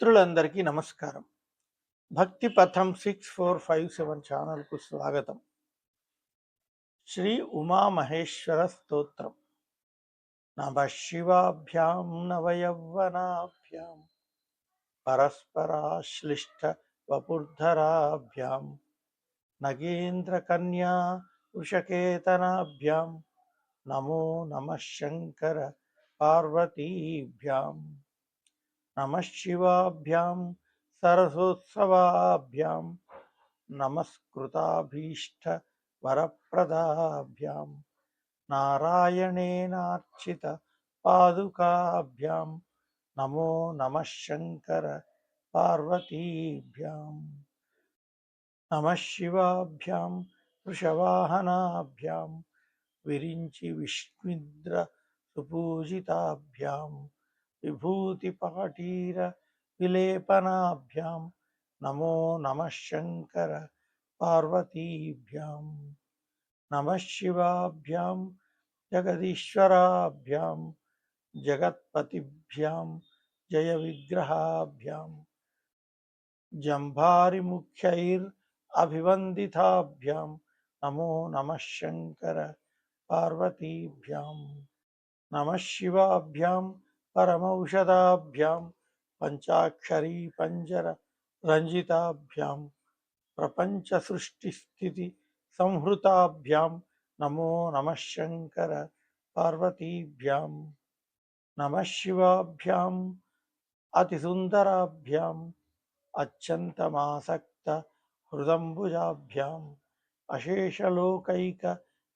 మిత్రులందరికీ నమస్కారం. భక్తి పథం 6457 ఛానల్కు స్వాగతం. శ్రీ ఉమామహేశ్వర స్తోత్రం. నమః శివాభ్యాం నవయౌవనాభ్యాం పరస్పరాశ్లిష్ట వపుర్ధరాభ్యాం నగేంద్రకన్యా వృషకేతనాభ్యాం నమో నమః శంకర పార్వతీభ్యాం. నమః శివాభ్యాం సరసోత్సవాభ్యాం నమస్కృతాభీష్ట వరప్రదాభ్యాం నారాయణేనార్చిత పాదుకాభ్యాం నమో నమః శంకర పార్వతీభ్యాం. నమః శివాభ్యాం వృషవాహనాభ్యాం విరించి విష్ణుద్ర సుపూజితాభ్యాం విభూతిపాటీర విలేపనాభ్యాం నమో నమః శంకర పార్వతీభ్యాం. నమః శివాభ్యాం జగదీశ్వరాభ్యాం జగత్పతిభ్యాం జయ విగ్రహాభ్యాం జంభారిముఖ్యైర్ అభివందితాభ్యాం నమో నమః శంకర పార్వతీభ్యాం. నమః శివాభ్యాం పరమౌషధాభ్యాం పంచాక్షరీ పంజర రంజితాభ్యాం ప్రపంచ సృష్టి స్థితి సంహృతాభ్యాం నమో నమః శంకర పార్వతీభ్యాం. నమః శివాభ్యాం అతిసుందరాభ్యాం అత్యంతమాసక్త హృదంబుజాభ్యాం అశేషలోకైక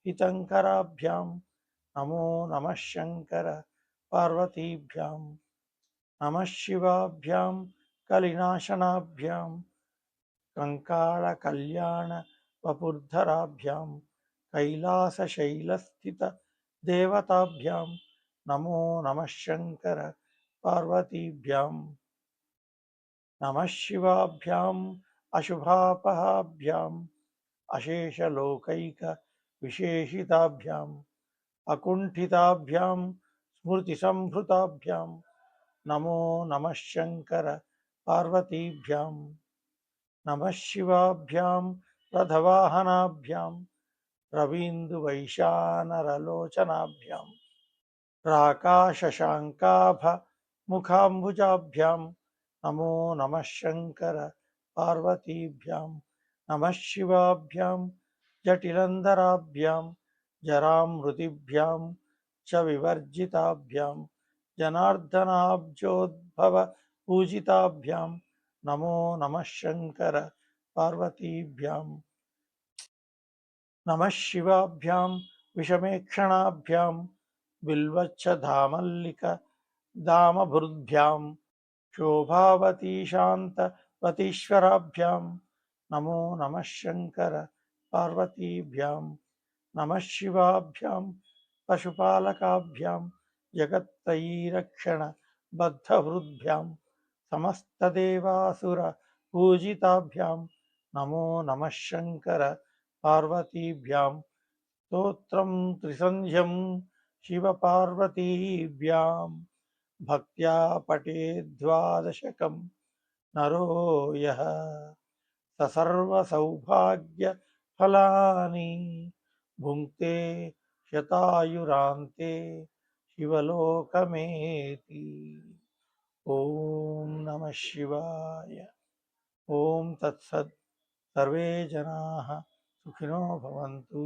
హితంకరాభ్యాం నమో నమః శంకర పార్వతీభ్యాం. నమః శివాభ్యాం కలినాశనాభ్యాం కంకాళ కళ్యాణ వపుర్ధరాభ్యాం కైలాసశైలస్థిత దేవతాభ్యాం నమో నమః శంకర పార్వతీభ్యాం. నమః శివాభ్యాం అశుభాపహాభ్యాం అశేషలోకైక విశేషితాభ్యాం అకుంఠితాభ్యాం స్మృతిసంభృతాభ్యాం నమో నమః శంకర పార్వతీభ్యాం. నమః శివాభ్యాం రథవాహనాభ్యాం రవీందువైశానరలోచనాభ్యాం రాకాశశాంకాభ ముఖాంబుజాభ్యాం నమో నమః శంకర పార్వతీభ్యాం. నమః శివాభ్యాం జటిలందరాభ్యాం జరామృతిభ్యాం చ వివర్జితాభ్యాం జనార్దనాబ్జోద్భవ పూజితాభ్యాం నమో నమః శంకర పార్వతీభ్యాం. నమః శివాభ్యాం విషమేక్షణాభ్యాం బిల్వచ్చధామల్లిక దామభృద్భ్యాం శోభావతీశాంతవతీశ్వరాభ్యాం నమో నమః శంకర పార్వతీభ్యాం. నమః శివాభ్యాం పశుపాలకాభ్యాం జగత్త్రయీరక్షణ బద్ధహృద్భ్యాం సమస్తదేవాసుర పూజితాభ్యాం నమో నమః శంకర పార్వతీభ్యాం. స్తోత్రం త్రిసంధ్యం శివపార్వతీభ్యాం భక్త్యా పఠేద్వాదశకం నరో యః ససర్వసౌభాగ్యఫలాని భుంక్తే శతాయురాంతే శివలోకమేతి. ఓం నమః శివాయ. ఓం తత్సత్. సర్వే జనాః సుఖినో భవంతు.